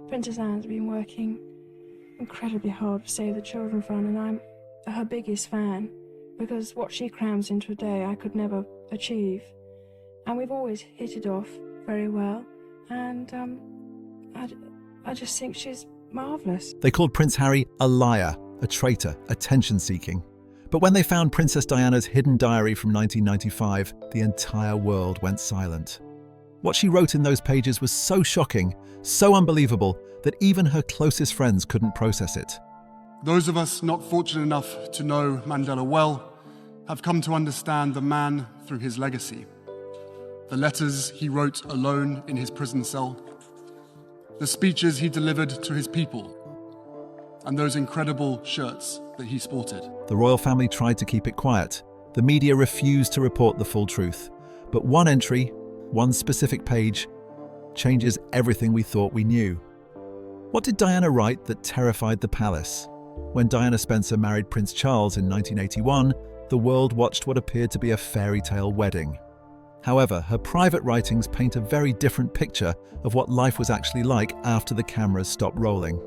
Princess Anne's been working incredibly hard to Save the Children Fund, and I'm her biggest fan because what she crams into a day I could never achieve. And we've always hit it off very well, and I just think she's marvellous. They called Prince Harry a liar, a traitor, attention-seeking. But when they found Princess Diana's hidden diary from 1995, the entire world went silent. What she wrote in those pages was so shocking, so unbelievable, that even her closest friends couldn't process it. Those of us not fortunate enough to know Mandela well have come to understand the man through his legacy. The letters he wrote alone in his prison cell, the speeches he delivered to his people, and those incredible shirts that he sported. The royal family tried to keep it quiet. The media refused to report the full truth. But one entry, one specific page, changes everything we thought we knew. What did Diana write that terrified the palace? When Diana Spencer married Prince Charles in 1981, the world watched what appeared to be a fairy tale wedding. However, her private writings paint a very different picture of what life was actually like after the cameras stopped rolling.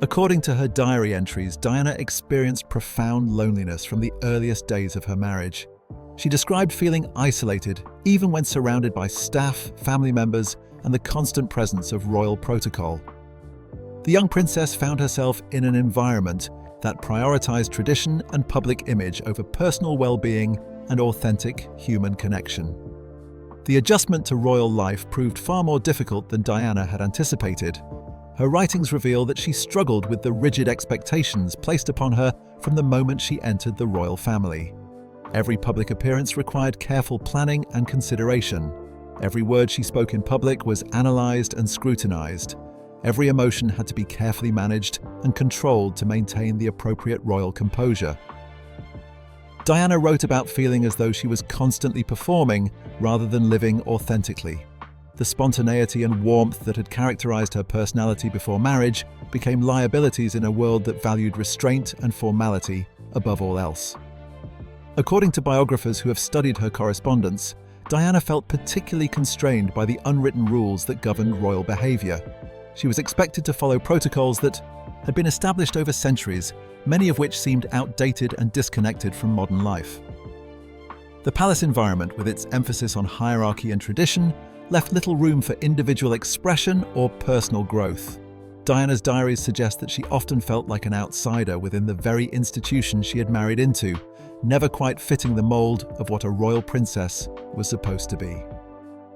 According to her diary entries, Diana experienced profound loneliness from the earliest days of her marriage. She described feeling isolated, even when surrounded by staff, family members, and the constant presence of royal protocol. The young princess found herself in an environment that prioritized tradition and public image over personal well-being and authentic human connection. The adjustment to royal life proved far more difficult than Diana had anticipated. Her writings reveal that she struggled with the rigid expectations placed upon her from the moment she entered the royal family. Every public appearance required careful planning and consideration. Every word she spoke in public was analyzed and scrutinized. Every emotion had to be carefully managed and controlled to maintain the appropriate royal composure. Diana wrote about feeling as though she was constantly performing rather than living authentically. The spontaneity and warmth that had characterized her personality before marriage became liabilities in a world that valued restraint and formality above all else. According to biographers who have studied her correspondence, Diana felt particularly constrained by the unwritten rules that governed royal behavior. She was expected to follow protocols that had been established over centuries, many of which seemed outdated and disconnected from modern life. The palace environment, with its emphasis on hierarchy and tradition, left little room for individual expression or personal growth. Diana's diaries suggest that she often felt like an outsider within the very institution she had married into, never quite fitting the mold of what a royal princess was supposed to be.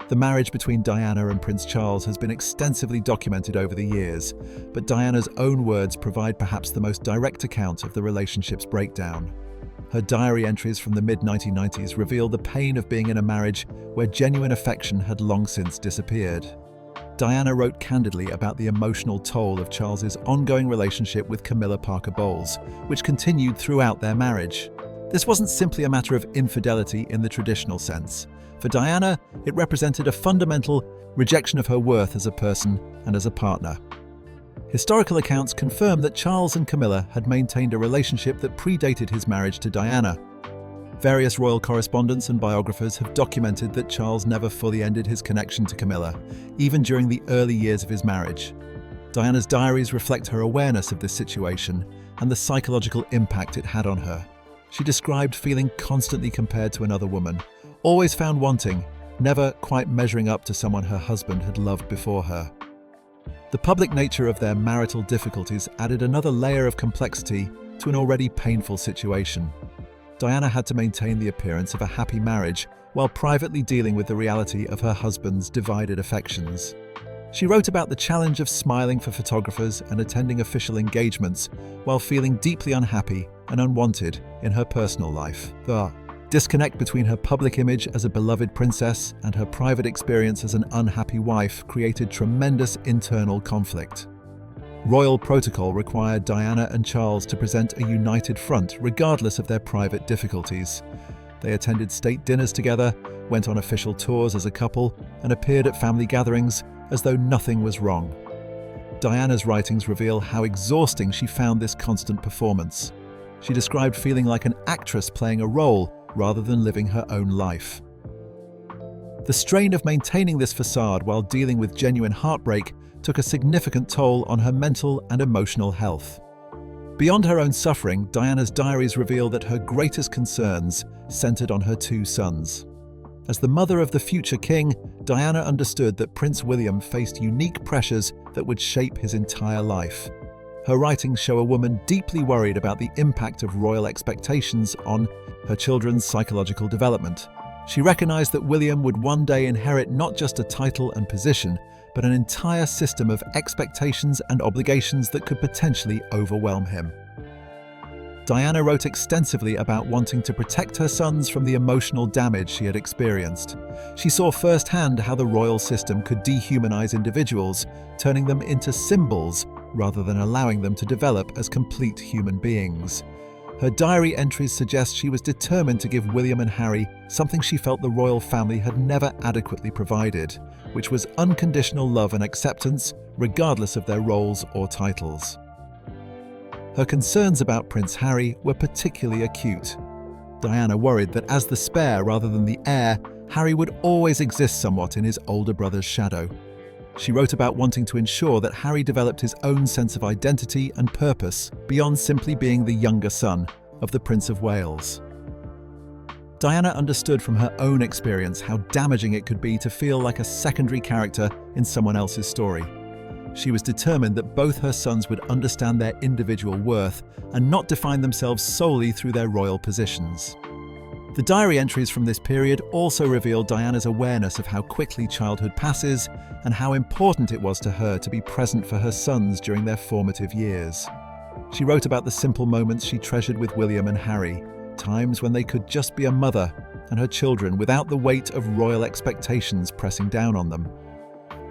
The marriage between Diana and Prince Charles has been extensively documented over the years, but Diana's own words provide perhaps the most direct account of the relationship's breakdown. Her diary entries from the mid-1990s reveal the pain of being in a marriage where genuine affection had long since disappeared. Diana wrote candidly about the emotional toll of Charles's ongoing relationship with Camilla Parker Bowles, which continued throughout their marriage. This wasn't simply a matter of infidelity in the traditional sense. For Diana, it represented a fundamental rejection of her worth as a person and as a partner. Historical accounts confirm that Charles and Camilla had maintained a relationship that predated his marriage to Diana. Various royal correspondents and biographers have documented that Charles never fully ended his connection to Camilla, even during the early years of his marriage. Diana's diaries reflect her awareness of this situation and the psychological impact it had on her. She described feeling constantly compared to another woman, always found wanting, never quite measuring up to someone her husband had loved before her. The public nature of their marital difficulties added another layer of complexity to an already painful situation. Diana had to maintain the appearance of a happy marriage while privately dealing with the reality of her husband's divided affections. She wrote about the challenge of smiling for photographers and attending official engagements while feeling deeply unhappy and unwanted in her personal life. The disconnect between her public image as a beloved princess and her private experience as an unhappy wife created tremendous internal conflict. Royal protocol required Diana and Charles to present a united front regardless of their private difficulties. They attended state dinners together, went on official tours as a couple, and appeared at family gatherings as though nothing was wrong. Diana's writings reveal how exhausting she found this constant performance. She described feeling like an actress playing a role rather than living her own life. The strain of maintaining this facade while dealing with genuine heartbreak took a significant toll on her mental and emotional health. Beyond her own suffering, Diana's diaries reveal that her greatest concerns centered on her two sons. As the mother of the future king, Diana understood that Prince William faced unique pressures that would shape his entire life. Her writings show a woman deeply worried about the impact of royal expectations on her children's psychological development. She recognized that William would one day inherit not just a title and position, but an entire system of expectations and obligations that could potentially overwhelm him. Diana wrote extensively about wanting to protect her sons from the emotional damage she had experienced. She saw firsthand how the royal system could dehumanize individuals, turning them into symbols rather than allowing them to develop as complete human beings. Her diary entries suggest she was determined to give William and Harry something she felt the royal family had never adequately provided, which was unconditional love and acceptance, regardless of their roles or titles. Her concerns about Prince Harry were particularly acute. Diana worried that as the spare rather than the heir, Harry would always exist somewhat in his older brother's shadow. She wrote about wanting to ensure that Harry developed his own sense of identity and purpose beyond simply being the younger son of the Prince of Wales. Diana understood from her own experience how damaging it could be to feel like a secondary character in someone else's story. She was determined that both her sons would understand their individual worth and not define themselves solely through their royal positions. The diary entries from this period also reveal Diana's awareness of how quickly childhood passes and how important it was to her to be present for her sons during their formative years. She wrote about the simple moments she treasured with William and Harry, times when they could just be a mother and her children without the weight of royal expectations pressing down on them.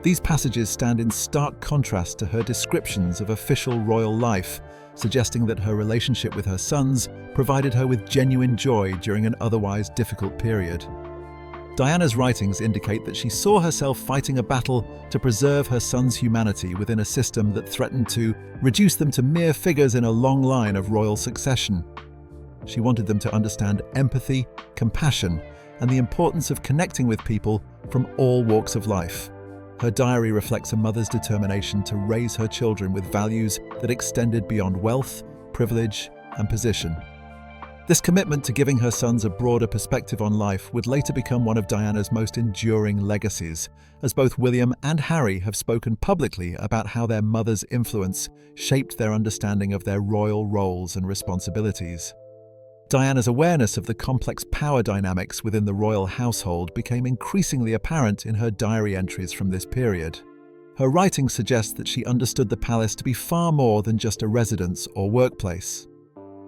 These passages stand in stark contrast to her descriptions of official royal life, suggesting that her relationship with her sons provided her with genuine joy during an otherwise difficult period. Diana's writings indicate that she saw herself fighting a battle to preserve her sons' humanity within a system that threatened to reduce them to mere figures in a long line of royal succession. She wanted them to understand empathy, compassion, and the importance of connecting with people from all walks of life. Her diary reflects a mother's determination to raise her children with values that extended beyond wealth, privilege, and position. This commitment to giving her sons a broader perspective on life would later become one of Diana's most enduring legacies, as both William and Harry have spoken publicly about how their mother's influence shaped their understanding of their royal roles and responsibilities. Diana's awareness of the complex power dynamics within the royal household became increasingly apparent in her diary entries from this period. Her writing suggests that she understood the palace to be far more than just a residence or workplace.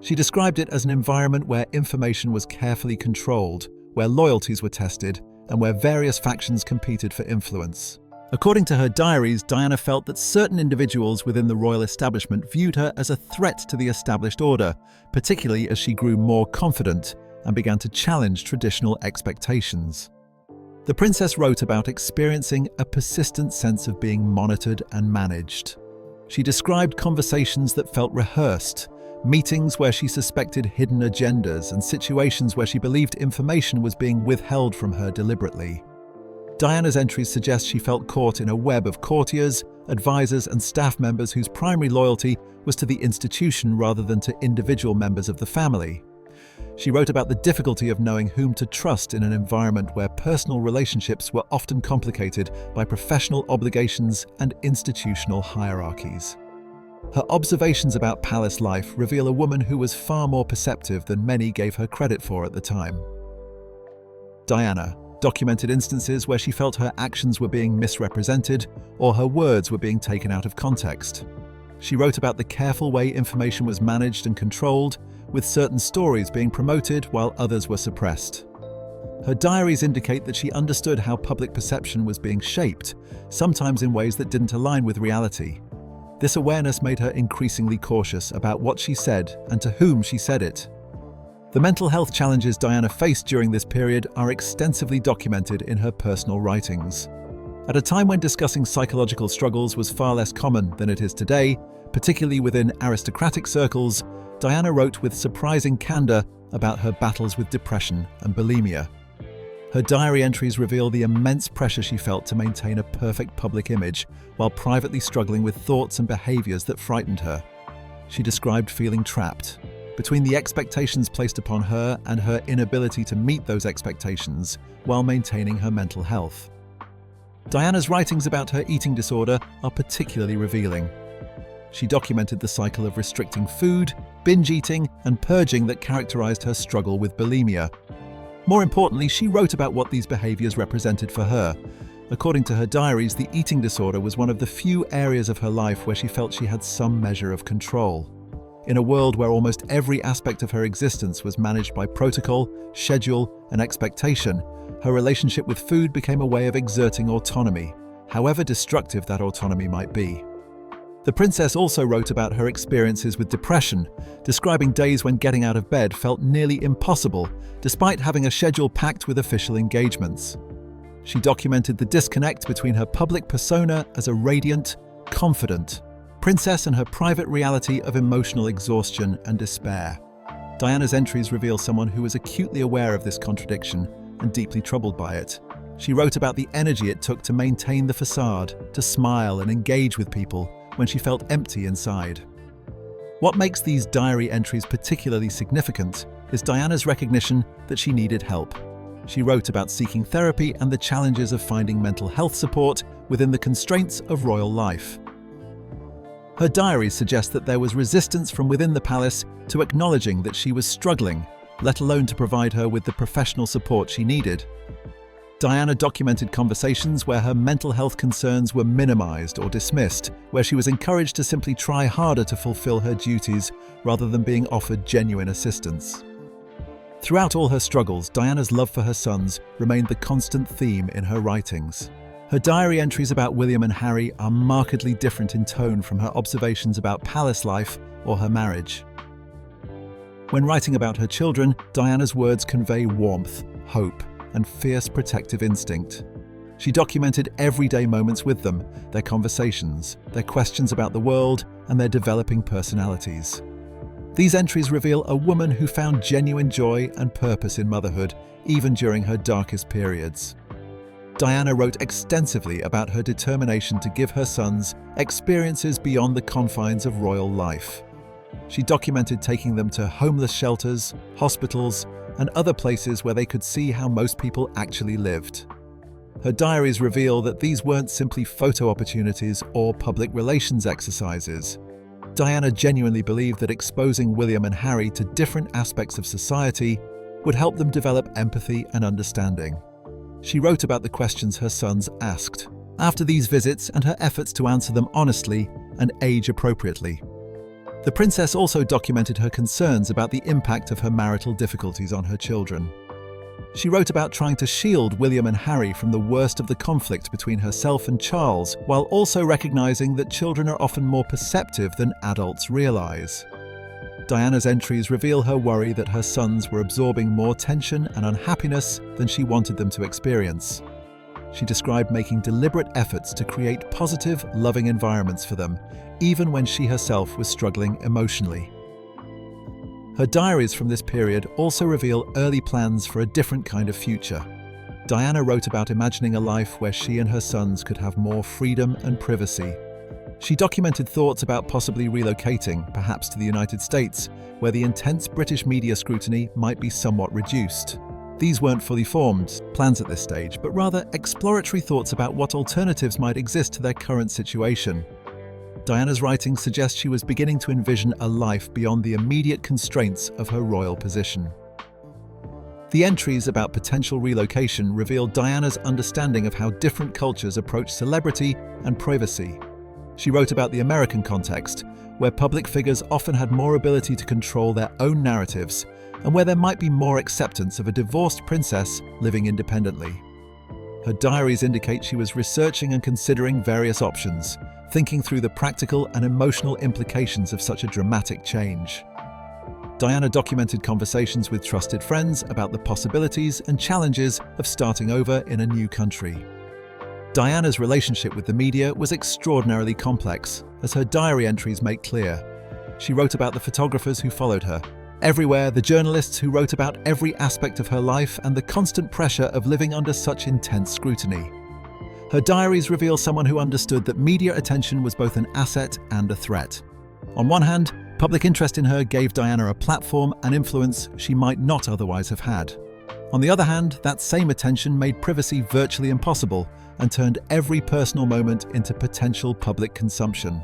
She described it as an environment where information was carefully controlled, where loyalties were tested, and where various factions competed for influence. According to her diaries, Diana felt that certain individuals within the royal establishment viewed her as a threat to the established order, particularly as she grew more confident and began to challenge traditional expectations. The princess wrote about experiencing a persistent sense of being monitored and managed. She described conversations that felt rehearsed, meetings where she suspected hidden agendas, and situations where she believed information was being withheld from her deliberately. Diana's entries suggest she felt caught in a web of courtiers, advisors, and staff members whose primary loyalty was to the institution rather than to individual members of the family. She wrote about the difficulty of knowing whom to trust in an environment where personal relationships were often complicated by professional obligations and institutional hierarchies. Her observations about palace life reveal a woman who was far more perceptive than many gave her credit for at the time. Diana documented instances where she felt her actions were being misrepresented or her words were being taken out of context. She wrote about the careful way information was managed and controlled, with certain stories being promoted while others were suppressed. Her diaries indicate that she understood how public perception was being shaped, sometimes in ways that didn't align with reality. This awareness made her increasingly cautious about what she said and to whom she said it. The mental health challenges Diana faced during this period are extensively documented in her personal writings. At a time when discussing psychological struggles was far less common than it is today, particularly within aristocratic circles, Diana wrote with surprising candor about her battles with depression and bulimia. Her diary entries reveal the immense pressure she felt to maintain a perfect public image while privately struggling with thoughts and behaviors that frightened her. She described feeling trapped between the expectations placed upon her and her inability to meet those expectations while maintaining her mental health. Diana's writings about her eating disorder are particularly revealing. She documented the cycle of restricting food, binge eating, and purging that characterized her struggle with bulimia. More importantly, she wrote about what these behaviors represented for her. According to her diaries, the eating disorder was one of the few areas of her life where she felt she had some measure of control. In a world where almost every aspect of her existence was managed by protocol, schedule, and expectation, her relationship with food became a way of exerting autonomy, however destructive that autonomy might be. The princess also wrote about her experiences with depression, describing days when getting out of bed felt nearly impossible, despite having a schedule packed with official engagements. She documented the disconnect between her public persona as a radiant, confident princess and her private reality of emotional exhaustion and despair. Diana's entries reveal someone who was acutely aware of this contradiction and deeply troubled by it. She wrote about the energy it took to maintain the facade, to smile and engage with people when she felt empty inside. What makes these diary entries particularly significant is Diana's recognition that she needed help. She wrote about seeking therapy and the challenges of finding mental health support within the constraints of royal life. Her diaries suggest that there was resistance from within the palace to acknowledging that she was struggling, let alone to provide her with the professional support she needed. Diana documented conversations where her mental health concerns were minimized or dismissed, where she was encouraged to simply try harder to fulfill her duties rather than being offered genuine assistance. Throughout all her struggles, Diana's love for her sons remained the constant theme in her writings. Her diary entries about William and Harry are markedly different in tone from her observations about palace life or her marriage. When writing about her children, Diana's words convey warmth, hope, and fierce protective instinct. She documented everyday moments with them, their conversations, their questions about the world, and their developing personalities. These entries reveal a woman who found genuine joy and purpose in motherhood, even during her darkest periods. Diana wrote extensively about her determination to give her sons experiences beyond the confines of royal life. She documented taking them to homeless shelters, hospitals, and other places where they could see how most people actually lived. Her diaries reveal that these weren't simply photo opportunities or public relations exercises. Diana genuinely believed that exposing William and Harry to different aspects of society would help them develop empathy and understanding. She wrote about the questions her sons asked after these visits and her efforts to answer them honestly and age appropriately. The princess also documented her concerns about the impact of her marital difficulties on her children. She wrote about trying to shield William and Harry from the worst of the conflict between herself and Charles, while also recognizing that children are often more perceptive than adults realize. Diana's entries reveal her worry that her sons were absorbing more tension and unhappiness than she wanted them to experience. She described making deliberate efforts to create positive, loving environments for them, even when she herself was struggling emotionally. Her diaries from this period also reveal early plans for a different kind of future. Diana wrote about imagining a life where she and her sons could have more freedom and privacy. She documented thoughts about possibly relocating, perhaps to the United States, where the intense British media scrutiny might be somewhat reduced. These weren't fully formed plans at this stage, but rather exploratory thoughts about what alternatives might exist to their current situation. Diana's writings suggest she was beginning to envision a life beyond the immediate constraints of her royal position. The entries about potential relocation reveal Diana's understanding of how different cultures approach celebrity and privacy. She wrote about the American context, where public figures often had more ability to control their own narratives, and where there might be more acceptance of a divorced princess living independently. Her diaries indicate she was researching and considering various options, thinking through the practical and emotional implications of such a dramatic change. Diana documented conversations with trusted friends about the possibilities and challenges of starting over in a new country. Diana's relationship with the media was extraordinarily complex, as her diary entries make clear. She wrote about the photographers who followed her, Everywhere, the journalists who wrote about every aspect of her life and the constant pressure of living under such intense scrutiny. Her diaries reveal someone who understood that media attention was both an asset and a threat. On one hand, public interest in her gave Diana a platform and influence she might not otherwise have had. On the other hand, that same attention made privacy virtually impossible and turned every personal moment into potential public consumption.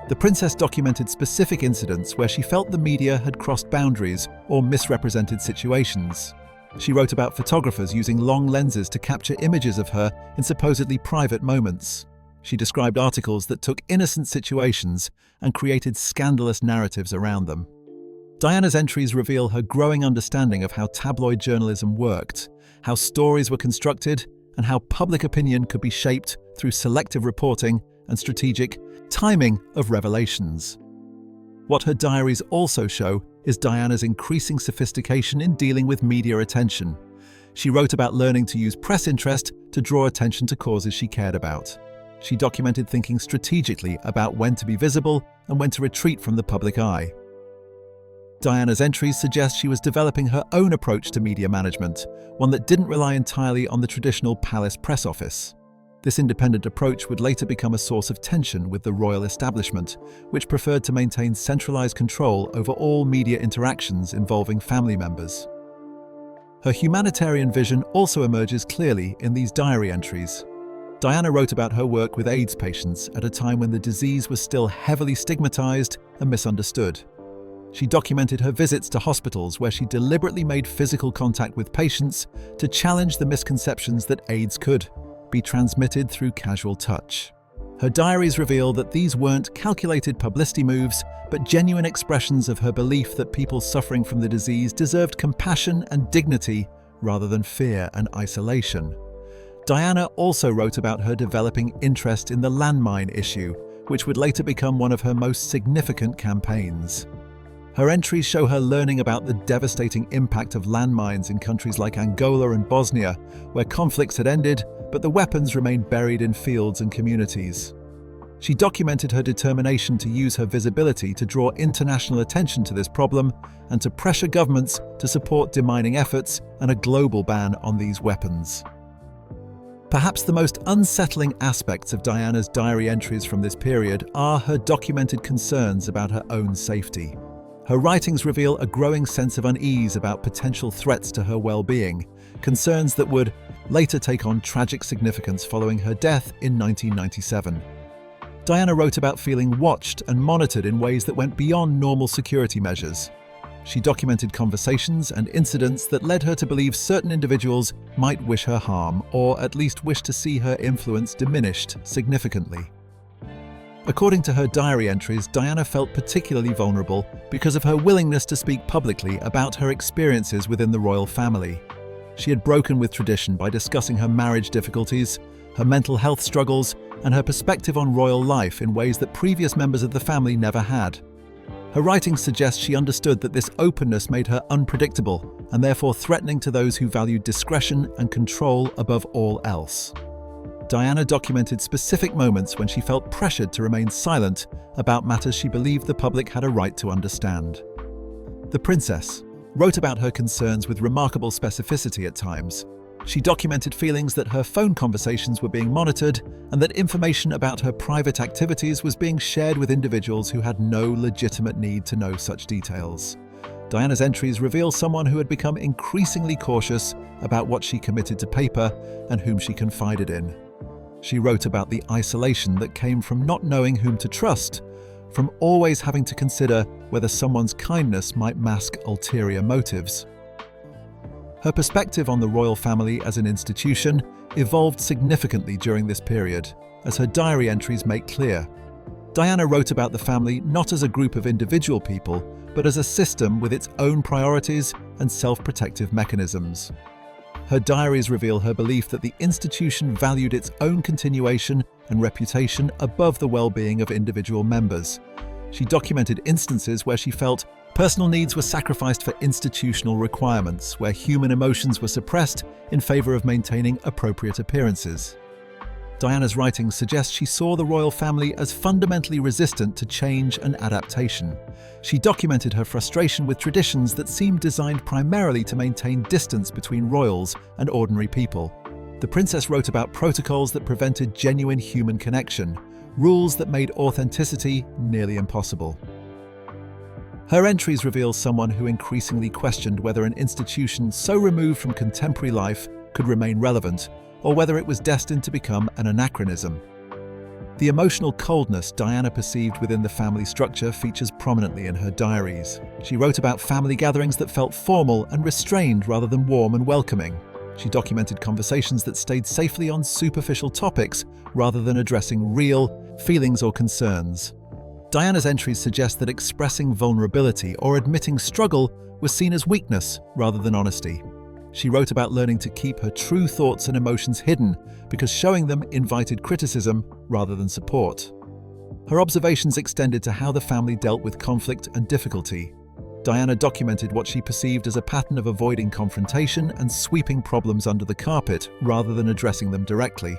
The princess documented specific incidents where she felt the media had crossed boundaries or misrepresented situations. She wrote about photographers using long lenses to capture images of her in supposedly private moments. She described articles that took innocent situations and created scandalous narratives around them. Diana's entries reveal her growing understanding of how tabloid journalism worked, how stories were constructed, and how public opinion could be shaped through selective reporting and strategic timing of revelations. What her diaries also show is Diana's increasing sophistication in dealing with media attention. She wrote about learning to use press interest to draw attention to causes she cared about. She documented thinking strategically about when to be visible and when to retreat from the public eye. Diana's entries suggest she was developing her own approach to media management, one that didn't rely entirely on the traditional palace press office. This independent approach would later become a source of tension with the royal establishment, which preferred to maintain centralized control over all media interactions involving family members. Her humanitarian vision also emerges clearly in these diary entries. Diana wrote about her work with AIDS patients at a time when the disease was still heavily stigmatized and misunderstood. She documented her visits to hospitals where she deliberately made physical contact with patients to challenge the misconceptions that AIDS could be transmitted through casual touch. Her diaries reveal that these weren't calculated publicity moves, but genuine expressions of her belief that people suffering from the disease deserved compassion and dignity rather than fear and isolation. Diana also wrote about her developing interest in the landmine issue, which would later become one of her most significant campaigns. Her entries show her learning about the devastating impact of landmines in countries like Angola and Bosnia, where conflicts had ended, but the weapons remained buried in fields and communities. She documented her determination to use her visibility to draw international attention to this problem and to pressure governments to support demining efforts and a global ban on these weapons. Perhaps the most unsettling aspects of Diana's diary entries from this period are her documented concerns about her own safety. Her writings reveal a growing sense of unease about potential threats to her well-being, concerns that would later take on tragic significance following her death in 1997. Diana wrote about feeling watched and monitored in ways that went beyond normal security measures. She documented conversations and incidents that led her to believe certain individuals might wish her harm, or at least wish to see her influence diminished significantly. According to her diary entries, Diana felt particularly vulnerable because of her willingness to speak publicly about her experiences within the royal family. She had broken with tradition by discussing her marriage difficulties, her mental health struggles, and her perspective on royal life in ways that previous members of the family never had. Her writings suggest she understood that this openness made her unpredictable and therefore threatening to those who valued discretion and control above all else. Diana documented specific moments when she felt pressured to remain silent about matters she believed the public had a right to understand. The princess wrote about her concerns with remarkable specificity at times. She documented feelings that her phone conversations were being monitored and that information about her private activities was being shared with individuals who had no legitimate need to know such details. Diana's entries reveal someone who had become increasingly cautious about what she committed to paper and whom she confided in. She wrote about the isolation that came from not knowing whom to trust, from always having to consider whether someone's kindness might mask ulterior motives. Her perspective on the royal family as an institution evolved significantly during this period, as her diary entries make clear. Diana wrote about the family not as a group of individual people, but as a system with its own priorities and self-protective mechanisms. Her diaries reveal her belief that the institution valued its own continuation and reputation above the well-being of individual members. She documented instances where she felt personal needs were sacrificed for institutional requirements, where human emotions were suppressed in favor of maintaining appropriate appearances. Diana's writings suggest she saw the royal family as fundamentally resistant to change and adaptation. She documented her frustration with traditions that seemed designed primarily to maintain distance between royals and ordinary people. The princess wrote about protocols that prevented genuine human connection, rules that made authenticity nearly impossible. Her entries reveal someone who increasingly questioned whether an institution so removed from contemporary life could remain relevant, or whether it was destined to become an anachronism. The emotional coldness Diana perceived within the family structure features prominently in her diaries. She wrote about family gatherings that felt formal and restrained rather than warm and welcoming. She documented conversations that stayed safely on superficial topics rather than addressing real feelings or concerns. Diana's entries suggest that expressing vulnerability or admitting struggle was seen as weakness rather than honesty. She wrote about learning to keep her true thoughts and emotions hidden because showing them invited criticism rather than support. Her observations extended to how the family dealt with conflict and difficulty. Diana documented what she perceived as a pattern of avoiding confrontation and sweeping problems under the carpet rather than addressing them directly.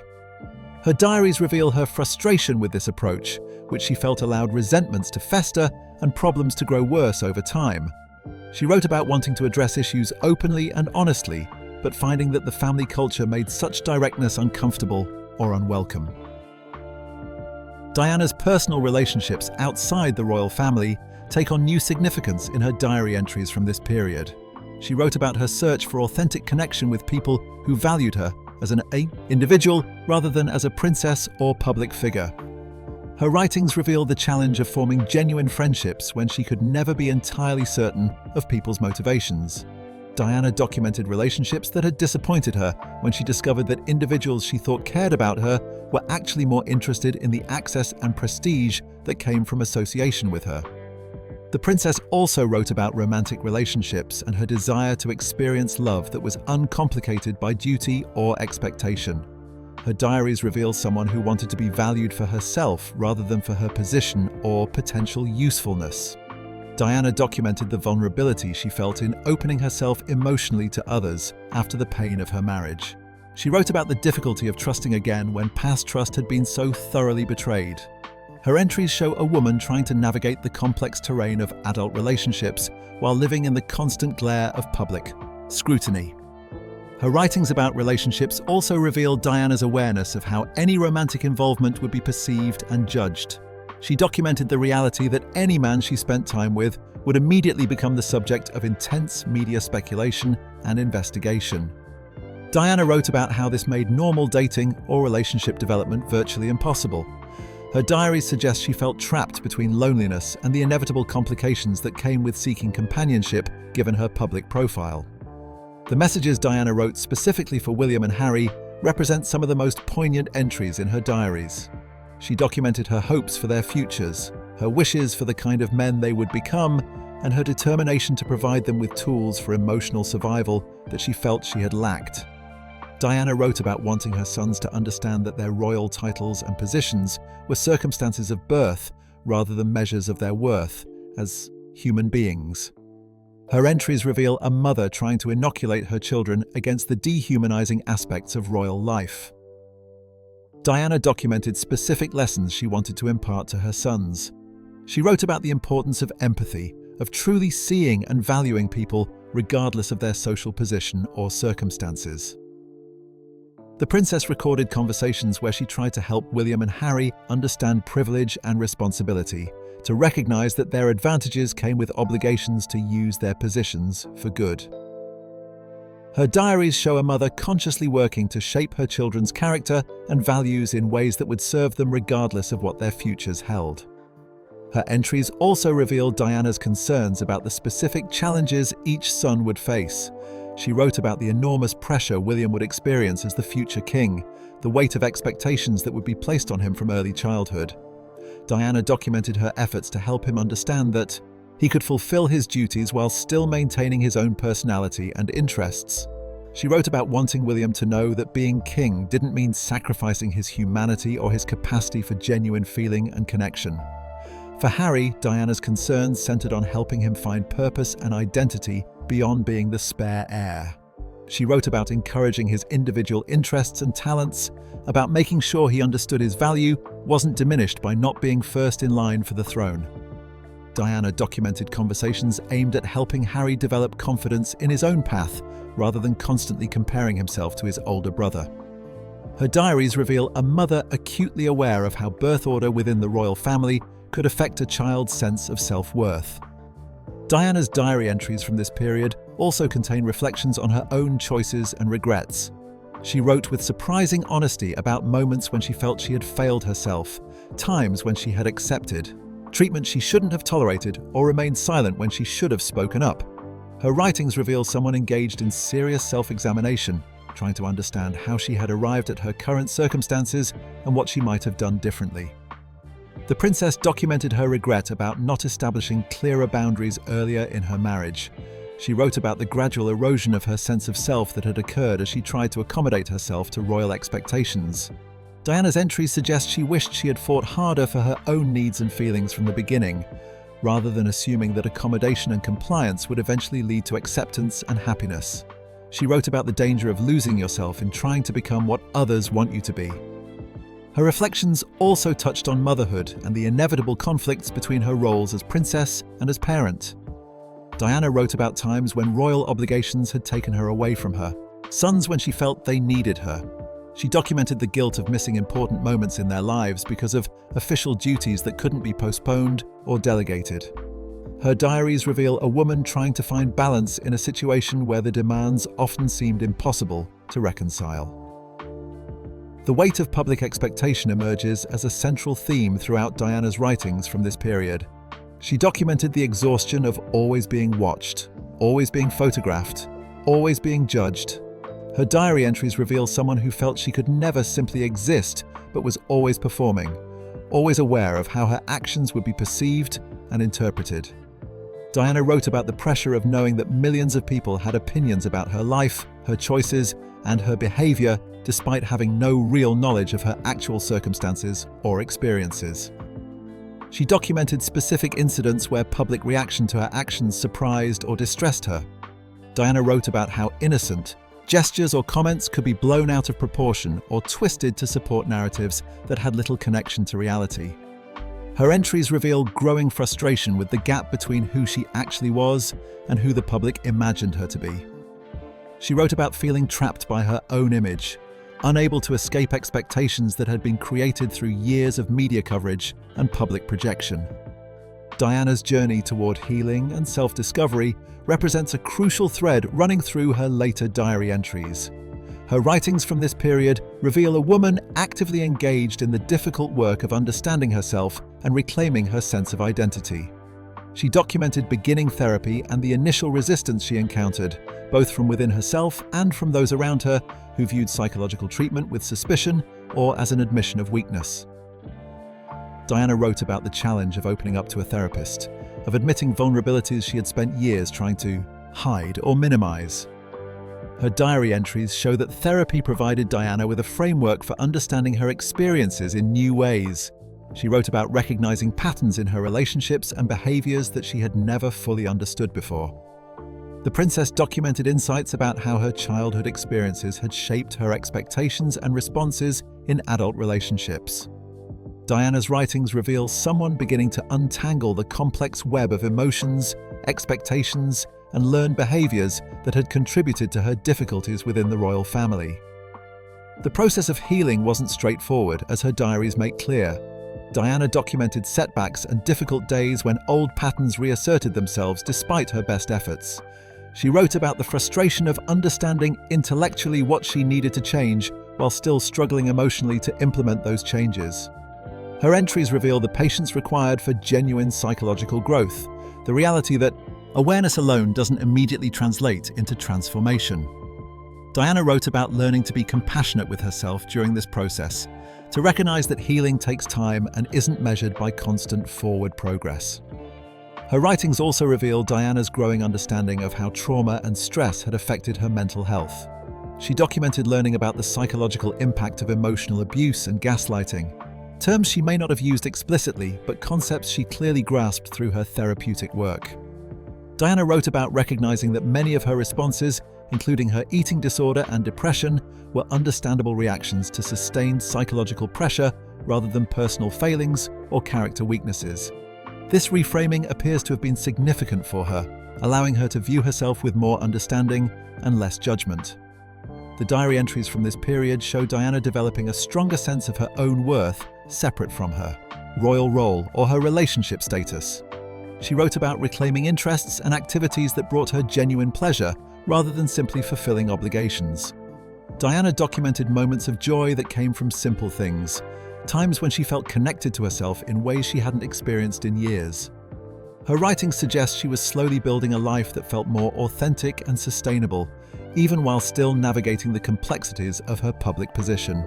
Her diaries reveal her frustration with this approach, which she felt allowed resentments to fester and problems to grow worse over time. She wrote about wanting to address issues openly and honestly, but finding that the family culture made such directness uncomfortable or unwelcome. Diana's personal relationships outside the royal family take on new significance in her diary entries from this period. She wrote about her search for authentic connection with people who valued her as an individual rather than as a princess or public figure. Her writings reveal the challenge of forming genuine friendships when she could never be entirely certain of people's motivations. Diana documented relationships that had disappointed her when she discovered that individuals she thought cared about her were actually more interested in the access and prestige that came from association with her. The princess also wrote about romantic relationships and her desire to experience love that was uncomplicated by duty or expectation. Her diaries reveal someone who wanted to be valued for herself rather than for her position or potential usefulness. Diana documented the vulnerability she felt in opening herself emotionally to others after the pain of her marriage. She wrote about the difficulty of trusting again when past trust had been so thoroughly betrayed. Her entries show a woman trying to navigate the complex terrain of adult relationships while living in the constant glare of public scrutiny. Her writings about relationships also reveal Diana's awareness of how any romantic involvement would be perceived and judged. She documented the reality that any man she spent time with would immediately become the subject of intense media speculation and investigation. Diana wrote about how this made normal dating or relationship development virtually impossible. Her diaries suggest she felt trapped between loneliness and the inevitable complications that came with seeking companionship given her public profile. The messages Diana wrote specifically for William and Harry represent some of the most poignant entries in her diaries. She documented her hopes for their futures, her wishes for the kind of men they would become, and her determination to provide them with tools for emotional survival that she felt she had lacked. Diana wrote about wanting her sons to understand that their royal titles and positions were circumstances of birth rather than measures of their worth as human beings. Her entries reveal a mother trying to inoculate her children against the dehumanizing aspects of royal life. Diana documented specific lessons she wanted to impart to her sons. She wrote about the importance of empathy, of truly seeing and valuing people regardless of their social position or circumstances. The princess recorded conversations where she tried to help William and Harry understand privilege and responsibility, to recognize that their advantages came with obligations to use their positions for good. Her diaries show a mother consciously working to shape her children's character and values in ways that would serve them regardless of what their futures held. Her entries also reveal Diana's concerns about the specific challenges each son would face. She wrote about the enormous pressure William would experience as the future king, the weight of expectations that would be placed on him from early childhood. Diana documented her efforts to help him understand that he could fulfill his duties while still maintaining his own personality and interests. She wrote about wanting William to know that being king didn't mean sacrificing his humanity or his capacity for genuine feeling and connection. For Harry, Diana's concerns centered on helping him find purpose and identity beyond being the spare heir. She wrote about encouraging his individual interests and talents, about making sure he understood his value wasn't diminished by not being first in line for the throne. Diana documented conversations aimed at helping Harry develop confidence in his own path, rather than constantly comparing himself to his older brother. Her diaries reveal a mother acutely aware of how birth order within the royal family could affect a child's sense of self-worth. Diana's diary entries from this period also contain reflections on her own choices and regrets. She wrote with surprising honesty about moments when she felt she had failed herself, times when she had accepted, treatment she shouldn't have tolerated, or remained silent when she should have spoken up. Her writings reveal someone engaged in serious self-examination, trying to understand how she had arrived at her current circumstances and what she might have done differently. The princess documented her regret about not establishing clearer boundaries earlier in her marriage. She wrote about the gradual erosion of her sense of self that had occurred as she tried to accommodate herself to royal expectations. Diana's entries suggest she wished she had fought harder for her own needs and feelings from the beginning, rather than assuming that accommodation and compliance would eventually lead to acceptance and happiness. She wrote about the danger of losing yourself in trying to become what others want you to be. Her reflections also touched on motherhood and the inevitable conflicts between her roles as princess and as parent. Diana wrote about times when royal obligations had taken her away from her, sons when she felt they needed her. She documented the guilt of missing important moments in their lives because of official duties that couldn't be postponed or delegated. Her diaries reveal a woman trying to find balance in a situation where the demands often seemed impossible to reconcile. The weight of public expectation emerges as a central theme throughout Diana's writings from this period. She documented the exhaustion of always being watched, always being photographed, always being judged. Her diary entries reveal someone who felt she could never simply exist, but was always performing, always aware of how her actions would be perceived and interpreted. Diana wrote about the pressure of knowing that millions of people had opinions about her life, her choices, and her behavior, despite having no real knowledge of her actual circumstances or experiences. She documented specific incidents where public reaction to her actions surprised or distressed her. Diana wrote about how innocent gestures or comments could be blown out of proportion or twisted to support narratives that had little connection to reality. Her entries reveal growing frustration with the gap between who she actually was and who the public imagined her to be. She wrote about feeling trapped by her own image, unable to escape expectations that had been created through years of media coverage and public projection. Diana's journey toward healing and self-discovery represents a crucial thread running through her later diary entries. Her writings from this period reveal a woman actively engaged in the difficult work of understanding herself and reclaiming her sense of identity. She documented beginning therapy and the initial resistance she encountered, both from within herself and from those around her who viewed psychological treatment with suspicion or as an admission of weakness. Diana wrote about the challenge of opening up to a therapist, of admitting vulnerabilities she had spent years trying to hide or minimize. Her diary entries show that therapy provided Diana with a framework for understanding her experiences in new ways. She wrote about recognizing patterns in her relationships and behaviors that she had never fully understood before. The princess documented insights about how her childhood experiences had shaped her expectations and responses in adult relationships. Diana's writings reveal someone beginning to untangle the complex web of emotions, expectations, and learned behaviors that had contributed to her difficulties within the royal family. The process of healing wasn't straightforward, as her diaries make clear. Diana documented setbacks and difficult days when old patterns reasserted themselves despite her best efforts. She wrote about the frustration of understanding intellectually what she needed to change while still struggling emotionally to implement those changes. Her entries reveal the patience required for genuine psychological growth, the reality that awareness alone doesn't immediately translate into transformation. Diana wrote about learning to be compassionate with herself during this process, to recognize that healing takes time and isn't measured by constant forward progress. Her writings also reveal Diana's growing understanding of how trauma and stress had affected her mental health. She documented learning about the psychological impact of emotional abuse and gaslighting, terms she may not have used explicitly, but concepts she clearly grasped through her therapeutic work. Diana wrote about recognizing that many of her responses including her eating disorder and depression, were understandable reactions to sustained psychological pressure rather than personal failings or character weaknesses. This reframing appears to have been significant for her, allowing her to view herself with more understanding and less judgment. The diary entries from this period show Diana developing a stronger sense of her own worth separate from her royal role or her relationship status. She wrote about reclaiming interests and activities that brought her genuine pleasure rather than simply fulfilling obligations. Diana documented moments of joy that came from simple things, times when she felt connected to herself in ways she hadn't experienced in years. Her writings suggest she was slowly building a life that felt more authentic and sustainable, even while still navigating the complexities of her public position.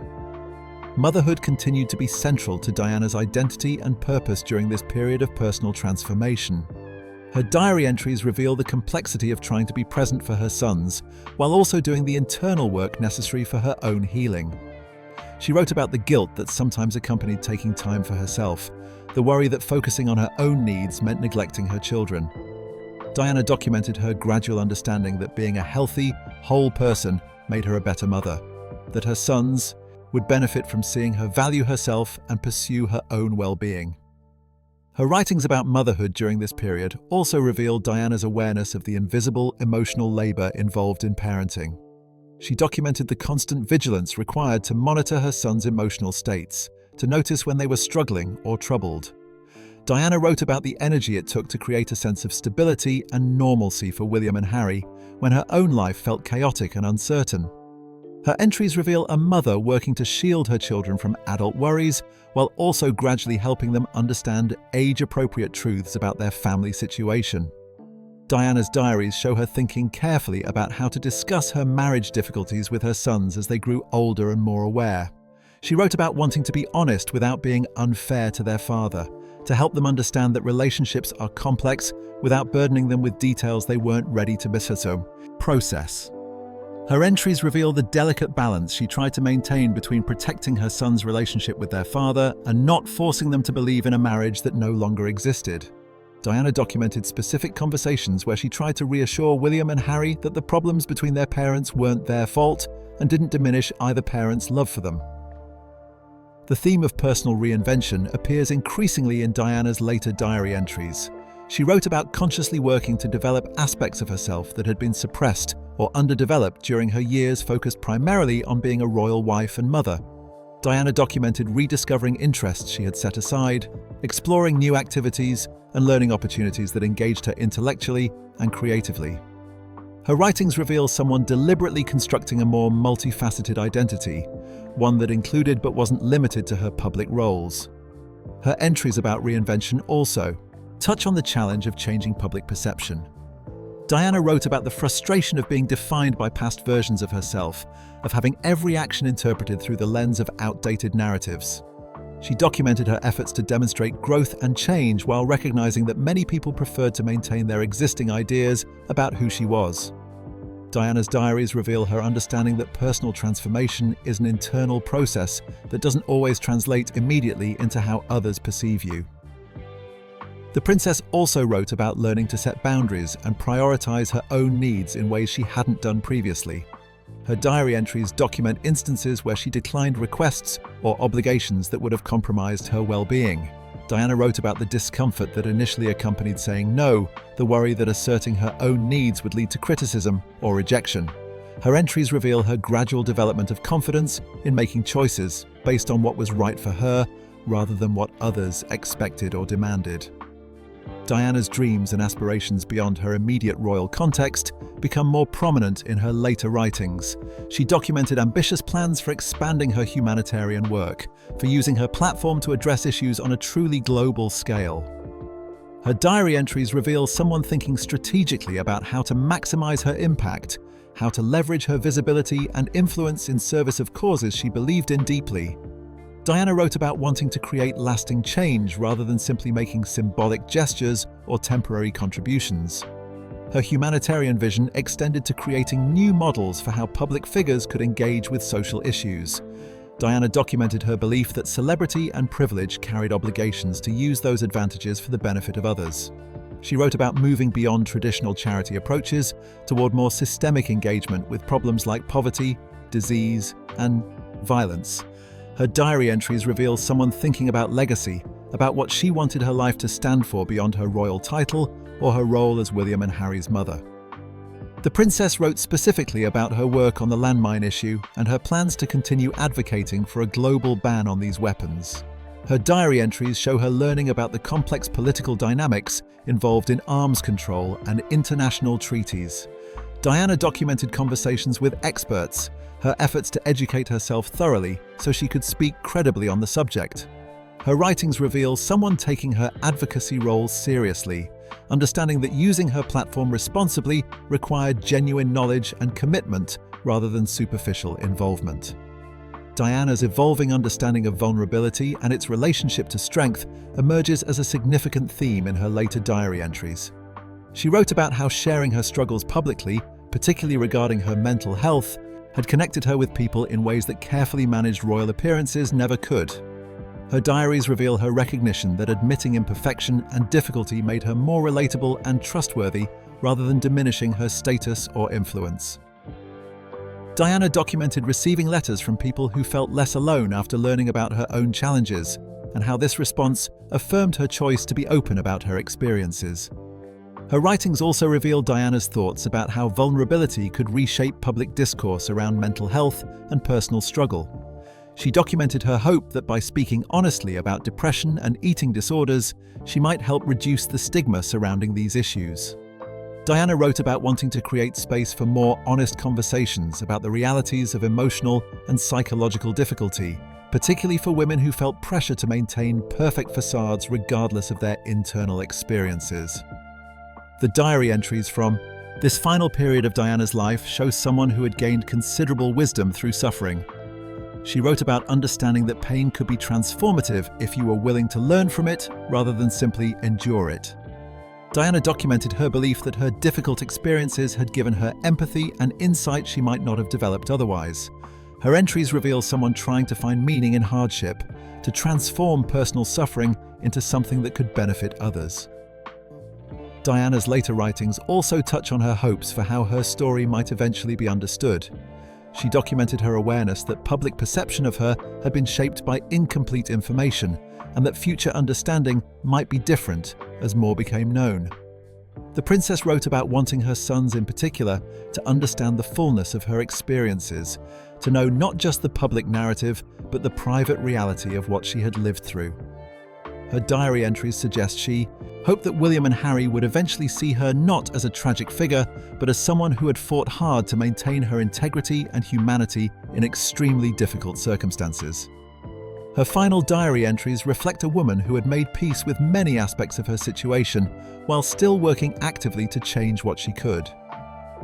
Motherhood continued to be central to Diana's identity and purpose during this period of personal transformation. Her diary entries reveal the complexity of trying to be present for her sons, while also doing the internal work necessary for her own healing. She wrote about the guilt that sometimes accompanied taking time for herself, the worry that focusing on her own needs meant neglecting her children. Diana documented her gradual understanding that being a healthy, whole person made her a better mother, that her sons would benefit from seeing her value herself and pursue her own well-being. Her writings about motherhood during this period also revealed Diana's awareness of the invisible emotional labor involved in parenting. She documented the constant vigilance required to monitor her sons' emotional states, to notice when they were struggling or troubled. Diana wrote about the energy it took to create a sense of stability and normalcy for William and Harry when her own life felt chaotic and uncertain. Her entries reveal a mother working to shield her children from adult worries while also gradually helping them understand age-appropriate truths about their family situation. Diana's diaries show her thinking carefully about how to discuss her marriage difficulties with her sons as they grew older and more aware. She wrote about wanting to be honest without being unfair to their father, to help them understand that relationships are complex without burdening them with details they weren't ready to process. Her entries reveal the delicate balance she tried to maintain between protecting her son's relationship with their father and not forcing them to believe in a marriage that no longer existed. Diana documented specific conversations where she tried to reassure William and Harry that the problems between their parents weren't their fault and didn't diminish either parent's love for them. The theme of personal reinvention appears increasingly in Diana's later diary entries. She wrote about consciously working to develop aspects of herself that had been suppressed or underdeveloped during her years focused primarily on being a royal wife and mother. Diana documented rediscovering interests she had set aside, exploring new activities, and learning opportunities that engaged her intellectually and creatively. Her writings reveal someone deliberately constructing a more multifaceted identity, one that included but wasn't limited to her public roles. Her entries about reinvention also touch on the challenge of changing public perception. Diana wrote about the frustration of being defined by past versions of herself, of having every action interpreted through the lens of outdated narratives. She documented her efforts to demonstrate growth and change while recognizing that many people preferred to maintain their existing ideas about who she was. Diana's diaries reveal her understanding that personal transformation is an internal process that doesn't always translate immediately into how others perceive you. The princess also wrote about learning to set boundaries and prioritize her own needs in ways she hadn't done previously. Her diary entries document instances where she declined requests or obligations that would have compromised her well-being. Diana wrote about the discomfort that initially accompanied saying no, the worry that asserting her own needs would lead to criticism or rejection. Her entries reveal her gradual development of confidence in making choices based on what was right for her rather than what others expected or demanded. Diana's dreams and aspirations beyond her immediate royal context become more prominent in her later writings. She documented ambitious plans for expanding her humanitarian work, for using her platform to address issues on a truly global scale. Her diary entries reveal someone thinking strategically about how to maximize her impact, how to leverage her visibility and influence in service of causes she believed in deeply. Diana wrote about wanting to create lasting change rather than simply making symbolic gestures or temporary contributions. Her humanitarian vision extended to creating new models for how public figures could engage with social issues. Diana documented her belief that celebrity and privilege carried obligations to use those advantages for the benefit of others. She wrote about moving beyond traditional charity approaches toward more systemic engagement with problems like poverty, disease, and violence. Her diary entries reveal someone thinking about legacy, about what she wanted her life to stand for beyond her royal title or her role as William and Harry's mother. The princess wrote specifically about her work on the landmine issue and her plans to continue advocating for a global ban on these weapons. Her diary entries show her learning about the complex political dynamics involved in arms control and international treaties. Diana documented conversations with experts, her efforts to educate herself thoroughly so she could speak credibly on the subject. Her writings reveal someone taking her advocacy role seriously, understanding that using her platform responsibly required genuine knowledge and commitment rather than superficial involvement. Diana's evolving understanding of vulnerability and its relationship to strength emerges as a significant theme in her later diary entries. She wrote about how sharing her struggles publicly, particularly regarding her mental health, had connected her with people in ways that carefully managed royal appearances never could. Her diaries reveal her recognition that admitting imperfection and difficulty made her more relatable and trustworthy rather than diminishing her status or influence. Diana documented receiving letters from people who felt less alone after learning about her own challenges, and how this response affirmed her choice to be open about her experiences. Her writings also reveal Diana's thoughts about how vulnerability could reshape public discourse around mental health and personal struggle. She documented her hope that by speaking honestly about depression and eating disorders, she might help reduce the stigma surrounding these issues. Diana wrote about wanting to create space for more honest conversations about the realities of emotional and psychological difficulty, particularly for women who felt pressure to maintain perfect facades regardless of their internal experiences. The diary entries from this final period of Diana's life show someone who had gained considerable wisdom through suffering. She wrote about understanding that pain could be transformative if you were willing to learn from it rather than simply endure it. Diana documented her belief that her difficult experiences had given her empathy and insight she might not have developed otherwise. Her entries reveal someone trying to find meaning in hardship, to transform personal suffering into something that could benefit others. Diana's later writings also touch on her hopes for how her story might eventually be understood. She documented her awareness that public perception of her had been shaped by incomplete information, and that future understanding might be different as more became known. The princess wrote about wanting her sons in particular to understand the fullness of her experiences, to know not just the public narrative, but the private reality of what she had lived through. Her diary entries suggest she hoped that William and Harry would eventually see her not as a tragic figure, but as someone who had fought hard to maintain her integrity and humanity in extremely difficult circumstances. Her final diary entries reflect a woman who had made peace with many aspects of her situation while still working actively to change what she could.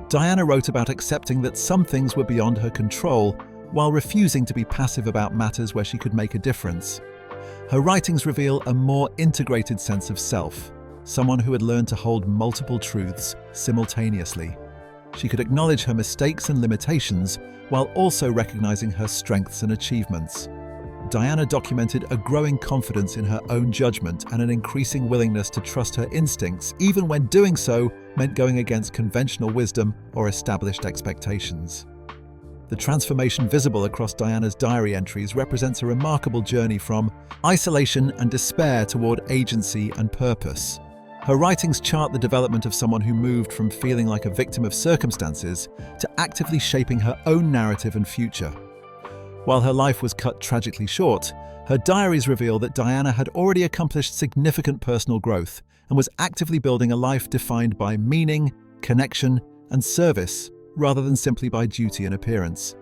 Diana wrote about accepting that some things were beyond her control while refusing to be passive about matters where she could make a difference. Her writings reveal a more integrated sense of self, someone who had learned to hold multiple truths simultaneously. She could acknowledge her mistakes and limitations while also recognizing her strengths and achievements. Diana documented a growing confidence in her own judgment and an increasing willingness to trust her instincts, even when doing so meant going against conventional wisdom or established expectations. The transformation visible across Diana's diary entries represents a remarkable journey from isolation and despair toward agency and purpose. Her writings chart the development of someone who moved from feeling like a victim of circumstances to actively shaping her own narrative and future. While her life was cut tragically short, her diaries reveal that Diana had already accomplished significant personal growth and was actively building a life defined by meaning, connection, and service, rather than simply by duty and appearance.